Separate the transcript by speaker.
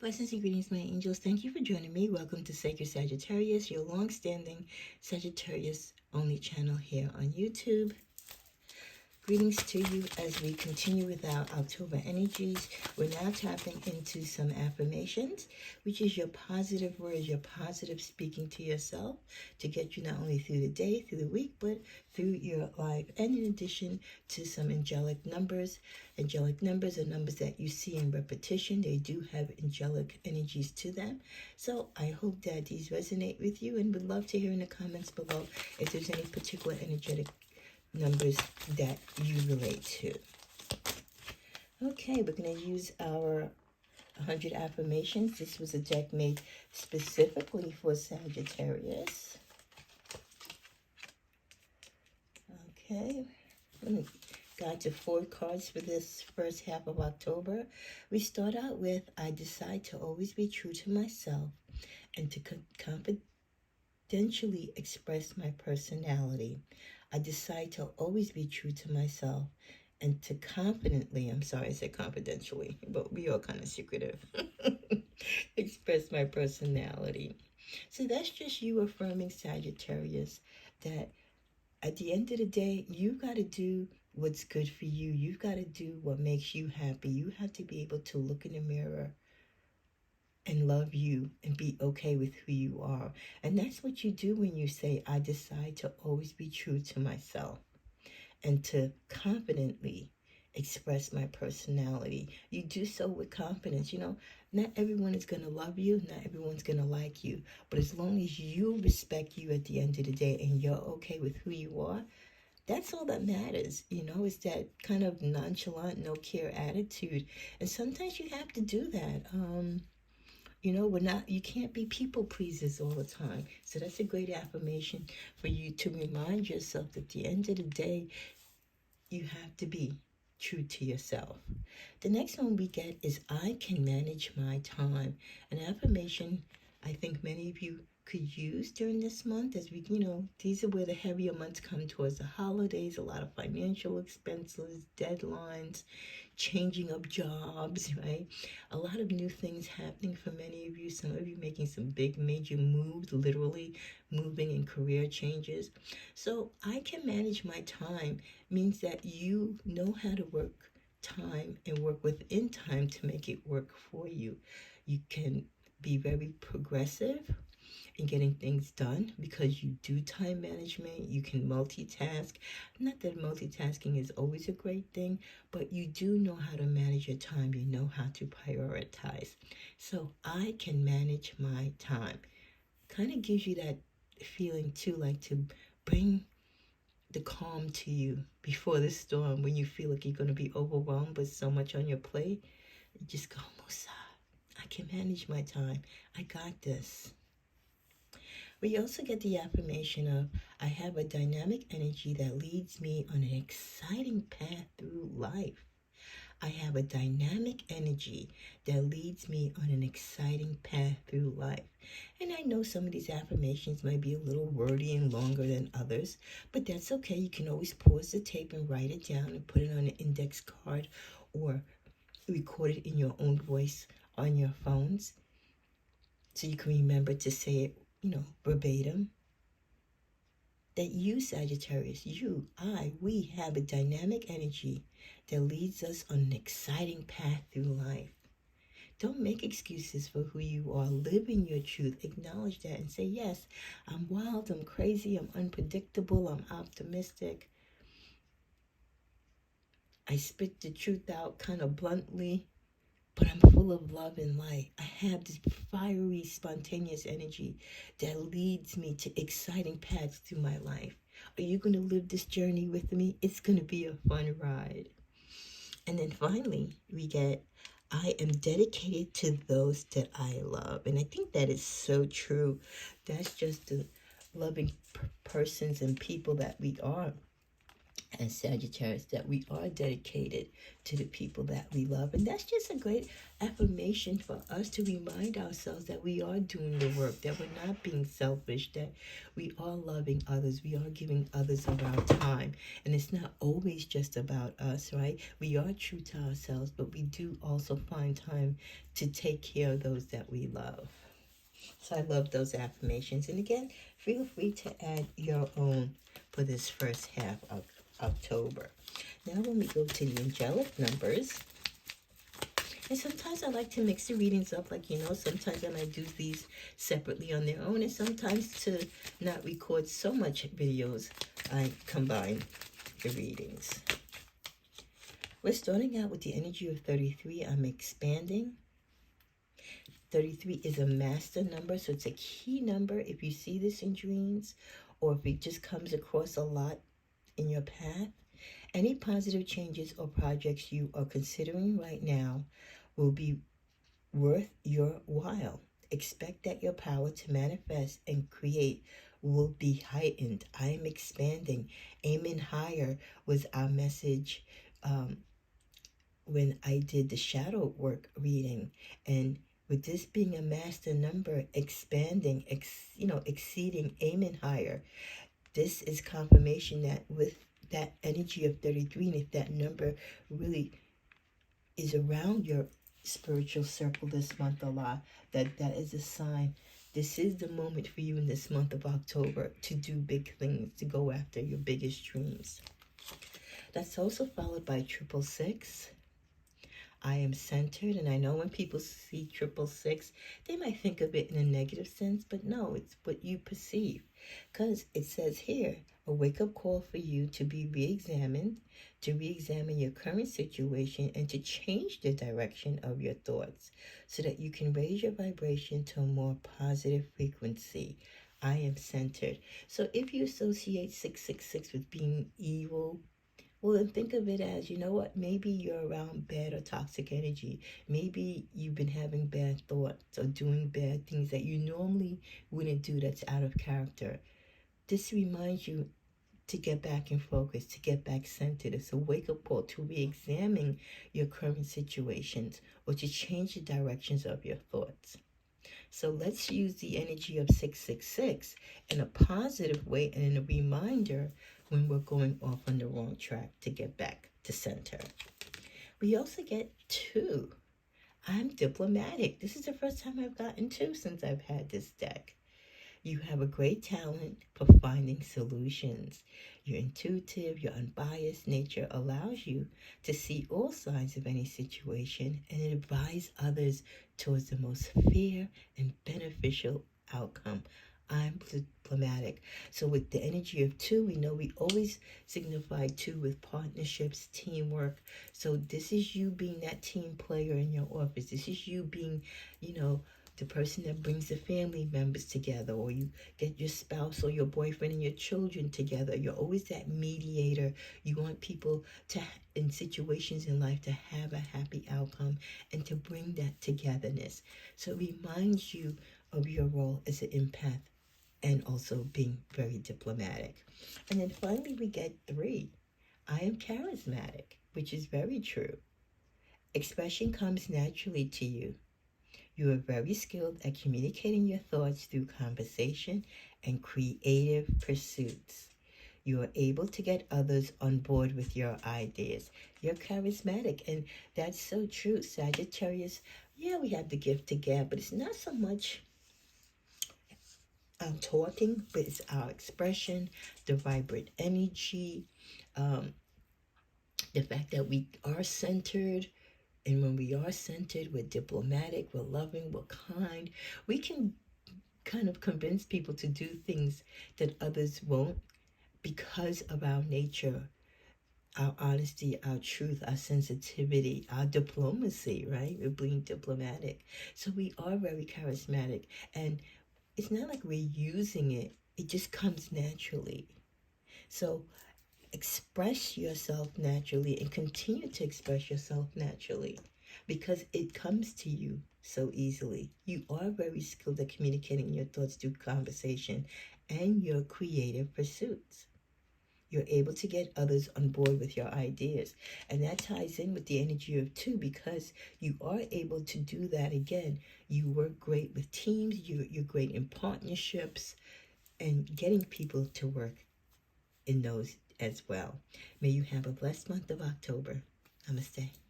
Speaker 1: Blessings and greetings, my angels. Thank you for joining me. Welcome to Sacred Sagittarius, your long-standing Sagittarius only channel here on YouTube. Greetings to you as we continue with our October energies. We're now tapping into some affirmations, which is your positive words, your positive speaking to yourself to get you not only through the day, through the week, but through your life. And in addition to some angelic numbers. Angelic numbers are numbers that you see in repetition. They do have angelic energies to them. So I hope that these resonate with you, and would love to hear in the comments below if there's any particular energetic numbers that you relate to. Okay, we're going to use our 100 affirmations. This was a deck made specifically for Sagittarius. Okay, let me guide to 4 cards for this first half of October. We start out with, I decide to always be true to myself and to confidentially express my personality. I decide to always be true to myself and to confidently, I'm sorry I said confidentially, but we are kind of secretive, express my personality. So that's just you affirming, Sagittarius, that at the end of the day, you got to do what's good for you. You've got to do what makes you happy. You have to be able to look in the mirror and love you and be okay with who you are. And that's what you do when you say, I decide to always be true to myself and to confidently express my personality. You do so with confidence. You know, not everyone is going to love you. Not everyone's going to like you. But as long as you respect you at the end of the day and you're okay with who you are, that's all that matters. You know, it's that kind of nonchalant, no care attitude. And sometimes you have to do that. You know, you can't be people pleasers all the time. So that's a great affirmation for you to remind yourself that at the end of the day, you have to be true to yourself. The next one we get is, I can manage my time. An affirmation I think many of you could use during this month, as we, these are where the heavier months come towards the holidays, a lot of financial expenses, deadlines, changing of jobs, right? A lot of new things happening for many of you. Some of you making some big major moves, literally moving in career changes. So I can manage my time means that you know how to work time and work within time to make it work for you. You can be very progressive in getting things done because you do time management. You can multitask. Not that multitasking is always a great thing, but you do know how to manage your time. You know how to prioritize. So I can manage my time. Kind of gives you that feeling too, like to bring the calm to you before the storm when you feel like you're going to be overwhelmed with so much on your plate. You just go, Musa, I can manage my time. I got this. We also get the affirmation of, I have a dynamic energy that leads me on an exciting path through life. I have a dynamic energy that leads me on an exciting path through life. And I know some of these affirmations might be a little wordy and longer than others, but that's okay. You can always pause the tape and write it down and put it on an index card or record it in your own voice on your phones so you can remember to say it, verbatim. That you, Sagittarius, we have a dynamic energy that leads us on an exciting path through life. Don't make excuses for who you are. Live in your truth. Acknowledge that and say, yes, I'm wild, I'm crazy, I'm unpredictable, I'm optimistic. I spit the truth out kind of bluntly, but I'm full of love and light. I have this fiery, spontaneous energy that leads me to exciting paths through my life. Are you going to live this journey with me? It's going to be a fun ride. And then finally, we get, I am dedicated to those that I love. And I think that is so true. That's just the loving persons and people that we are. and Sagittarius, that we are dedicated to the people that we love. And that's just a great affirmation for us to remind ourselves that we are doing the work, that we're not being selfish, that we are loving others, we are giving others of our time. And it's not always just about us, right? We are true to ourselves, but we do also find time to take care of those that we love. So I love those affirmations. And again, feel free to add your own for this first half of October. Now when we go to the angelic numbers, and sometimes I like to mix the readings up, like, sometimes I might do these separately on their own, and sometimes to not record so much videos, I combine the readings. We're starting out with the energy of 33. I'm expanding. 33 is a master number, so it's a key number. If you see this in dreams, or if it just comes across a lot in your path, any positive changes or projects you are considering right now will be worth your while. Expect that your power to manifest and create will be heightened. I am expanding. Aiming higher was our message when I did the shadow work reading. And with this being a master number, expanding, exceeding, aiming higher, this is confirmation that with that energy of 33, and if that number really is around your spiritual circle this month a lot, that is a sign. This is the moment for you in this month of October to do big things, to go after your biggest dreams. That's also followed by 666. I am centered, and I know when people see 666, they might think of it in a negative sense, but no, it's what you perceive. Because it says here, a wake-up call for you to be re-examined, to re-examine your current situation, and to change the direction of your thoughts so that you can raise your vibration to a more positive frequency. I am centered. So if you associate 666 with being evil, well, then think of it as, you know what, maybe you're around bad or toxic energy. Maybe you've been having bad thoughts or doing bad things that you normally wouldn't do, that's out of character. This reminds you to get back in focus, to get back centered. It's a wake-up call to re-examine your current situations or to change the directions of your thoughts. So let's use the energy of 666 in a positive way and in a reminder when we're going off on the wrong track to get back to center. We also get 2. I'm diplomatic. This is the first time I've gotten 2 since I've had this deck. You have a great talent for finding solutions. Your intuitive, your unbiased nature allows you to see all sides of any situation and advise others towards the most fair and beneficial outcome. I'm diplomatic. So with the energy of 2, we know we always signify 2 with partnerships, teamwork. So this is you being that team player in your office. This is you being, the person that brings the family members together, or you get your spouse or your boyfriend and your children together. You're always that mediator. You want people to, in situations in life, to have a happy outcome and to bring that togetherness. So it reminds you of your role as an empath and also being very diplomatic. And then finally we get 3. I am charismatic, which is very true. Expression comes naturally to you. You are very skilled at communicating your thoughts through conversation and creative pursuits. You are able to get others on board with your ideas. You're charismatic, and that's so true. Sagittarius, yeah, we have the gift to gab, but it's not so much talking, but it's our expression, the vibrant energy, the fact that we are centered. And when we are centered, we're diplomatic, we're loving, we're kind. We can kind of convince people to do things that others won't because of our nature, our honesty, our truth, our sensitivity, our diplomacy, right? We're being diplomatic. So we are very charismatic. And it's not like we're using it. It just comes naturally. So express yourself naturally and continue to express yourself naturally because it comes to you so easily. You are very skilled at communicating your thoughts through conversation and your creative pursuits. You're able to get others on board with your ideas. And that ties in with the energy of 2, because you are able to do that again. You work great with teams, you're great in partnerships, and getting people to work in those as well. May you have a blessed month of October. Namaste.